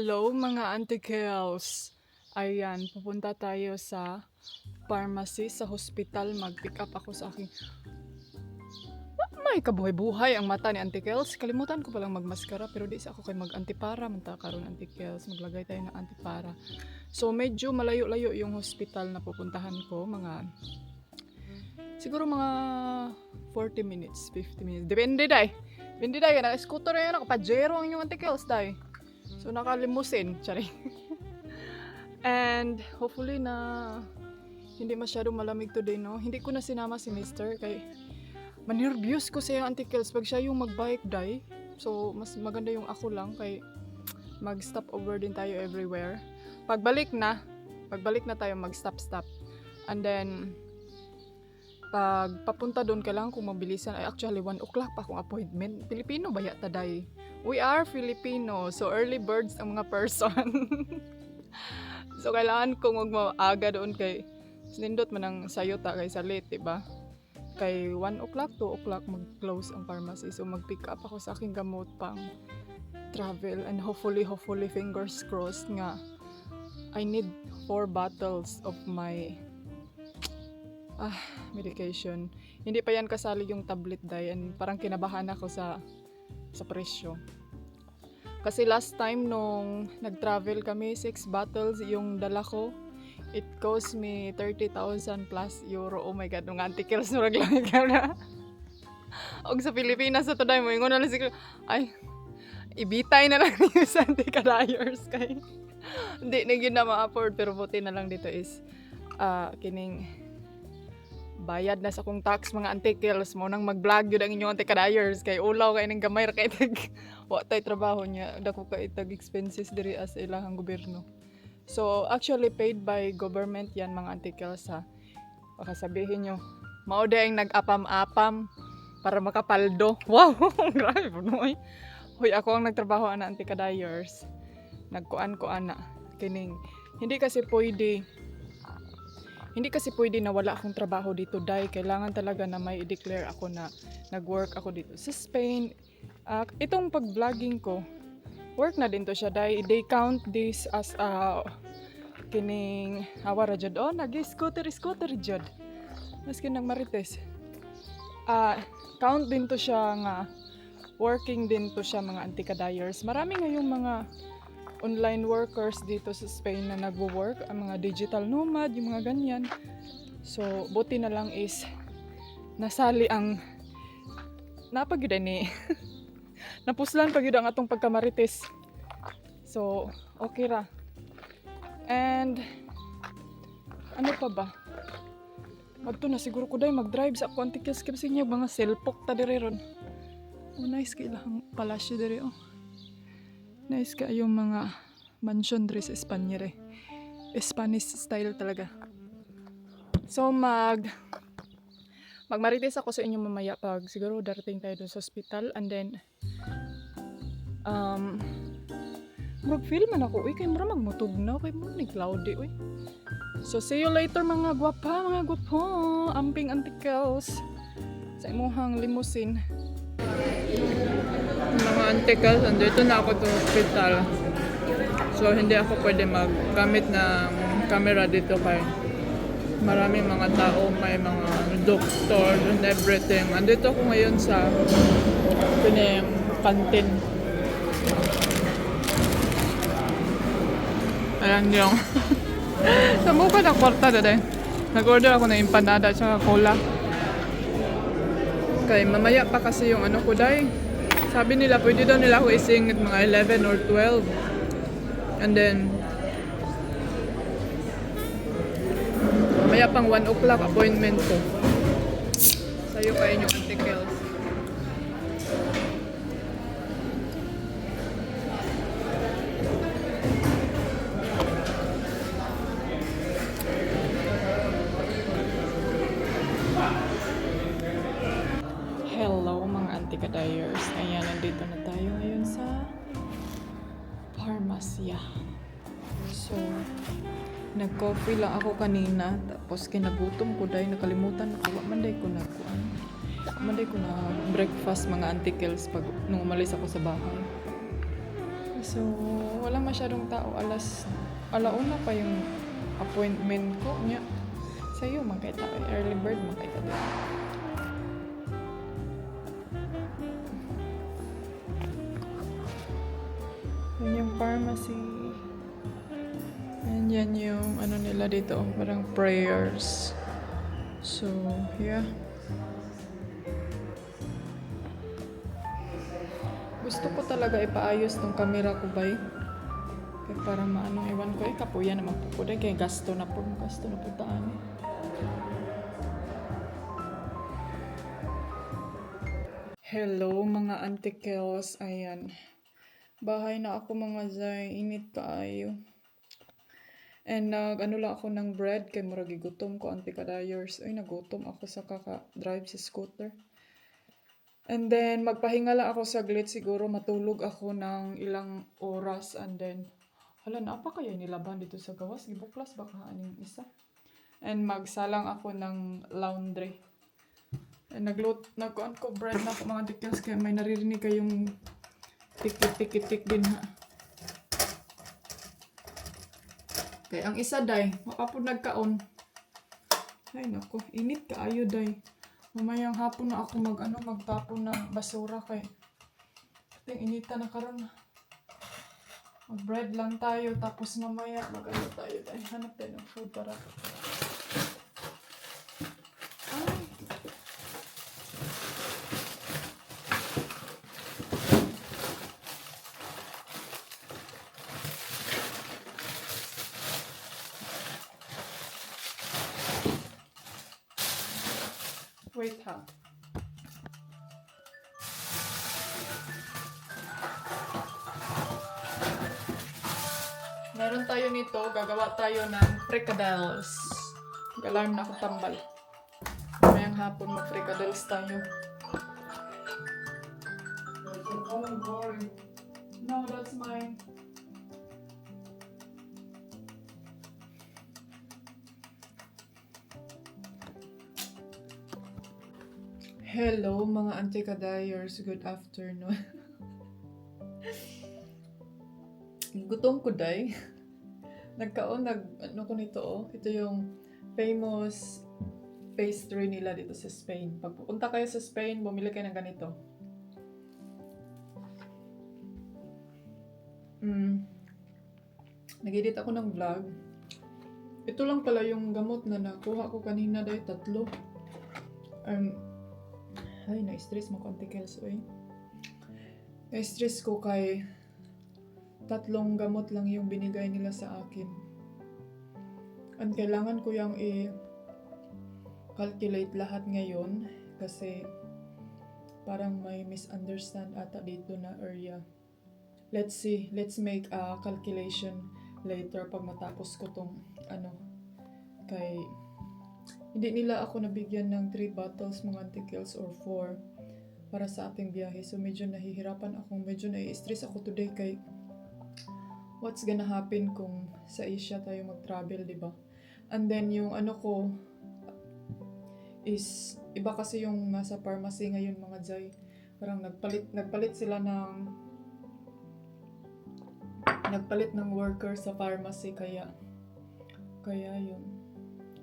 Hello mga antikels. Ayan, pupunta tayo sa pharmacy, sa hospital. Mag-pick up ako sa aking... May kabuhay-buhay ang mata ni antikels. Kalimutan ko palang magmaskara pero di sa ako kay mag-antipara. Manta karon antikels. Maglagay tayo ng antipara. So medyo malayo-layo yung hospital na pupuntahan ko. Siguro mga 40 minutes, 50 minutes. Depende day. Depende day. Naka-scooter na yun. Naka-pajero ang yung antikels day. So nakalimusin, tsari. And hopefully na hindi masyadong malamig today, no? Hindi ko na sinama si Mr. kay manirbius ko sa antikels pag siya yung mag-bike day. So mas maganda yung ako lang kay mag-stop over din tayo everywhere. Pagbalik na tayo mag-stop. And then pag papunta doon kailangan kong mabilisan. Ay actually 1 o'clock pa akong appointment. Pilipino ba yata day? We are Filipino, so early birds ang mga person. So kailangan kong mag-maaga doon kay sinindot man ang sayota kay sa late, diba? Kay 1 o'clock, 2 o'clock mag-close ang pharmacy. So mag-pick up ako sa aking gamot pang travel and hopefully fingers crossed nga I need 4 bottles of my medication. Hindi pa yan kasali yung tablet day and parang kinabahan ako sa presyo. Kasi last time nung nag-travel kami, 6 bottles yung dala ko. It cost me 30,000 plus euro. Oh my God, nung antikels murag lang ikaw na. Og sa Pilipinas sa today mo, ingon na lang siguro, ay, ibitay na lang yung sa anti-kadayers kay hindi na yun na ma-afford. Pero buti na lang dito is kining bayad na sa kong tax mga antikels mo nang mag-vlog yun ang inyong antikadayers kay ulaw kay ning gamay ra kay tag wa tay trabaho niya dako kay tag expenses diri as ilahang gobyerno. So actually paid by government yan mga antikels ha. Baka sabihin nyo mao day ang nag-apam-apam para makapaldo. Wow, grabe po noy. Hoy ako ang nagtrabaho ana antikadayers. Nagkuan ko ana kining hindi kasi pwede na wala akong trabaho dito dahil kailangan talaga na may i-declare ako na nag-work ako dito sa Spain. Itong pag-vlogging ko, work na din to siya dahil they count this as kining awara jud. Oh, nag-scooter jud. Maskin nang marites. Count din to siya nga working din to siya mga antikadayers. Marami ngayong mga online workers dito sa Spain na nagwo-work, ang mga digital nomad, yung mga ganyan. So, buti na lang is nasali ang napagida ni napuslan pag ang atong pagkamarites. So, okay ra. And ano pa ba? Adto na siguro ko dai mag-drive sa ako antikels kasi niya mga selpok ta dire ron. Oh, nice kay ilang palasyo dire oh. Nice ka yung mga mansion dre sa Espanya re. Spanish style talaga. So magmarites ako sa inyo mamaya pag siguro darating tayo doon sa hospital and then mag-feel man ako. Uy, kay mura magmutugnaw. Kay mura ni cloudy. Uy. So see you later mga gwapo. Amping antikels sa imuhang limousine. Mga antikels, andito na ako sa hospital. So, hindi ako pwede maggamit ng camera dito kay maraming mga tao, may mga doctor and everything. Andito ako ngayon sa kantin. Ayan yung sa mukha na kwarta doon eh. Nag-order ako ng empanada at cola. Kay mamaya pa kasi yung ano ko dahil sabi nila pwede daw nila ako ising at mga 11 or 12 and then mamaya pang 1 o'clock appointment ko sayo kayo yung antikels. Hello mga antikadayers. Ayan, nandito na tayo ngayon sa pharmacia. So, nag-coffee lang ako kanina. Tapos kinagutom ko dahil nakalimutan ako. Manday ko na breakfast mga antikels pag nung umalis ako sa bahay. So, walang masyadong tao. Alauna pa yung appointment ko niya. Sa'yo, man kay tao. Early bird, man kay tao. Yan yung pharmacy. And yan yung ano nila dito, parang prayers. So, yeah. Gusto ko talaga ipaayos tong camera ko ba kaya para maano, iwan ko kapuya naman po ko kaya gasto na po taan. Hello mga antikels, ayan. Bahay na ako mga zay, init kaayo. And ano lang ako ng bread kay murag gutom ko antikadayers. Ay nagutom ako sa kaka-drive sa scooter. And then, magpahinga lang ako saglit. Siguro matulog ako ng ilang oras. And then, hala, naapa kaya nilaban dito sa gawas? Gibuklas baka aning isa. And magsalang ako ng laundry. And nagkuhan ko bread na ako mga tikils. Kaya may naririnig kayong tik-tik-tik-tik din ha. Kaya ang isa day, makapod nagkaon. Ay nako, init kaayo day. Mamayang hapon na ako magtapon ng basura kay ating inita na karon. Mag-bread lang tayo tapos mamaya mag-ano tayo tayo. Hanap tayo ng food para. Ay. Wait ha. Meron tayo nito, gagawa tayo ng fricadelles. Galarm na ako tambal. Mayang hapon mag-fricadelles tayo. No, that's mine. Hello mga antikadayers, good afternoon. Gutom ko day. Ano ko nito Ito yung famous pastry nila dito sa Spain. Pag pupunta kayo sa Spain, bumili kayo ng ganito. Nag-edit ako ng vlog. Ito lang pala yung gamot na nakuha ko kanina day, 3. Ay, na-stress mo antikels, oy. Na-stress ko kay 3 gamot lang yung binigay nila sa akin. And kailangan ko yung i-calculate lahat ngayon kasi parang may misunderstand ata dito na area. Let's see, let's make a calculation later pag matapos ko tong kay hindi nila ako nabigyan ng 3 bottles mga antikels or 4 para sa ating biyahe. So medyo nahihirapan ako, medyo nai-stress ako today kay what's gonna happen kung sa Asia tayo mag-travel, di ba? And then yung ko is iba kasi yung nasa pharmacy ngayon mga jay. Parang nagpalit sila nagpalit ng worker sa pharmacy kaya yun.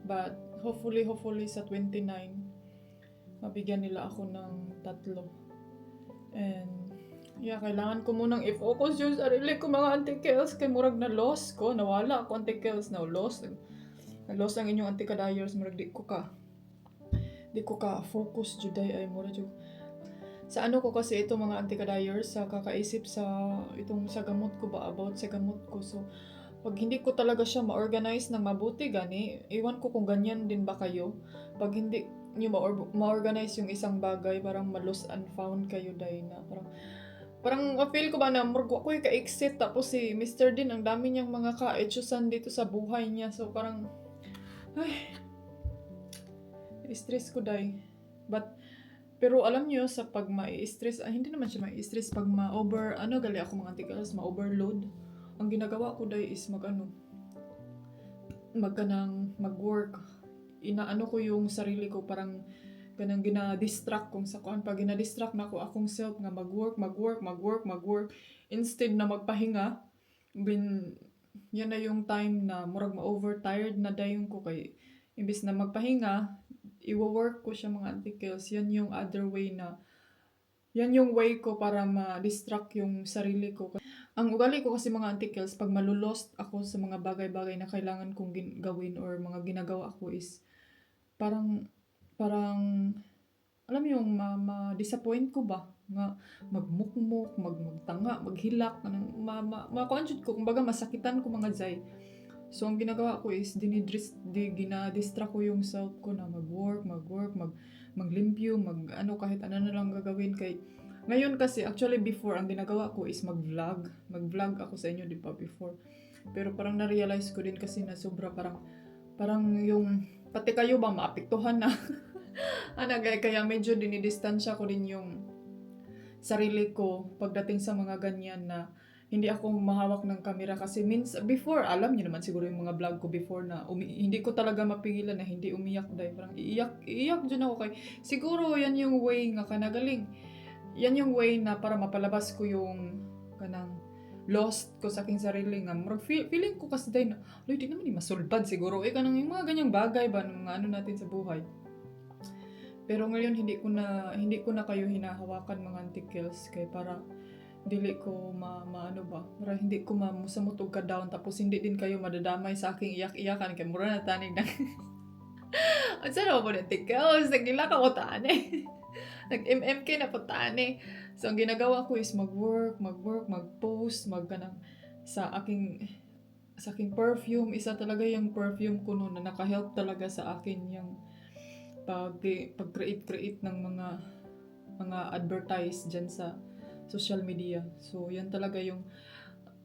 But hopefully sa 29 mabigyan nila ako ng 3. And yeah, kailangan ko munang i-focus yung sarili ko mga antikels kay murag na lost ko, nawala ako antikels na lost ang inyong antikadayers murag di ko ka focus juday ay murag jud sa ko kasi ito mga antikadayers sa kakaisip sa itong sa gamot ko ba about sa gamot ko. So pag hindi ko talaga siya ma-organize ng mabuti gani, iwan ko kung ganyan din ba kayo. Pag hindi nyo ma-organize yung isang bagay, parang ma-lost and found kayo day na. Parang feel ko ba na murgo ko ka-exit tapos si Mr. Din ang dami niyang mga ka-etsusan dito sa buhay niya. So parang, stress ko day. Pero alam niyo sa pag ma-stress, hindi naman siya ma-stress pag ma-over, gali ako mga antikels, ma-overload. Ang ginagawa ko day is mag-work. Inaano ko yung sarili ko, parang kanang gina-distract kung sa kuan pag gina-distract na ko akong self nga mag-work instead na magpahinga bin yan na yung time na murag ma-overtired na dayon ko kay imbis na magpahinga i-work ko siya mga articles yan yung other way na yan yung way ko para ma-distract yung sarili ko. Ang ugali ko kasi mga articles pag malulost ako sa mga bagay-bagay na kailangan kong gawin or mga ginagawa ko is parang alam mo yung ma-disappoint ko ba nga magmukmuk, magtanga, maghilak kanang ma-conscious ko kumbaga masakitan ko mga zay. So ang ginagawa ko is gina-distract ko yung self ko na mag-work, maglimpyo, ano kahit ano na lang gagawin kay ngayon kasi actually before ang ginagawa ko is mag-vlog ako sa inyo di ba before. Pero parang na-realize ko din kasi na sobra parang yung pati kayo ba maapektuhan na kaya medyo dinidistansya ko din yung sarili ko pagdating sa mga ganyan na hindi ako mahawak ng camera kasi before alam niyo naman siguro yung mga vlog ko before na hindi ko talaga mapigilan na hindi umiyak dahil parang iiyak dyan ako kay siguro yan yung way nga kanagaling yan yung way na para mapalabas ko yung kanang lost ko sa aking sarili nga feeling ko kasi dahil na di naman masulbad siguro kanang yung mga ganyang bagay ba ng mga ano natin sa buhay. Pero ngayon hindi ko na kayo hinahawakan mga articles kay para dili ko maano ba para hindi ko mamusamutog ka down tapos hindi din kayo madadamay sa aking iyak-iyakan kay mura na tanig na ang sarap mo na articles nagila ka mo tani nag-MMK na po tani. So ang ginagawa ko is mag-work, mag-post, sa aking perfume. Isa talaga yung perfume ko noon na naka-help talaga sa akin yung pag-create ng mga advertise dyan sa social media. So yan talaga yung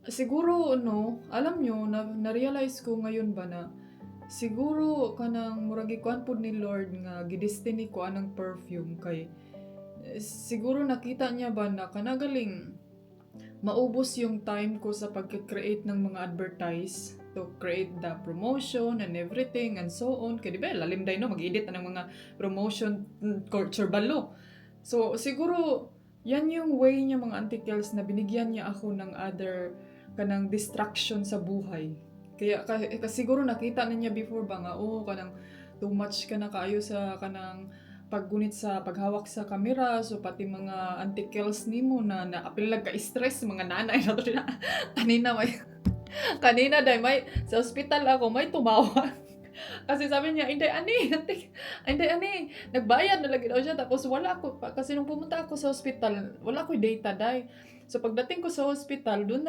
siguro alam nyo na-realize ko ngayon ba na siguro kanang murag ikuan pud ni Lord nga gidestiny ko anang perfume kay siguro nakita niya ba na kanagaling maubos yung time ko sa pag-create ng mga advertise to create the promotion and everything and so on. Kaya di ba, lalim day mag-edit na ng mga promotion culture balo. So, siguro, yan yung way niya mga articles na binigyan niya ako ng other kanang distraction sa buhay. Kaya siguro nakita na niya before ba nga, kanang too much ka na kayo sa kanang paggunit sa paghawak sa camera, so pati mga articles nimo na apil lang ka-stress mga nanay na to na kanina dahil may sa ospital ako may tumawa kasi sabi niya hindi ani nagbayad na lagi daw siya tapos wala ako kasi nung pumunta ako sa ospital wala ko data dahil so pagdating ko sa hospital doon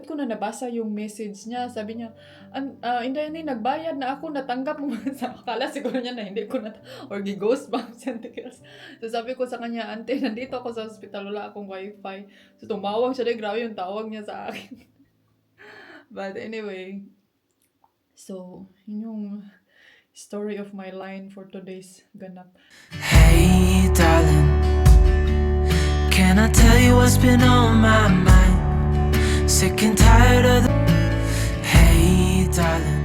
ko na nabasa yung message niya sabi niya hindi ani nagbayad na ako natanggap mo sa akala siguro niya na hindi ko na or ghost ba articles. So sabi ko sa kanya ante nandito ako sa hospital wala akong wifi so tumawag siya dahil grabe yung tawag niya sa akin. But anyway, so yun yung story of my line for today's ganap. Hey darling, can I tell you what's been on my mind? Sick and tired of the... Hey darling,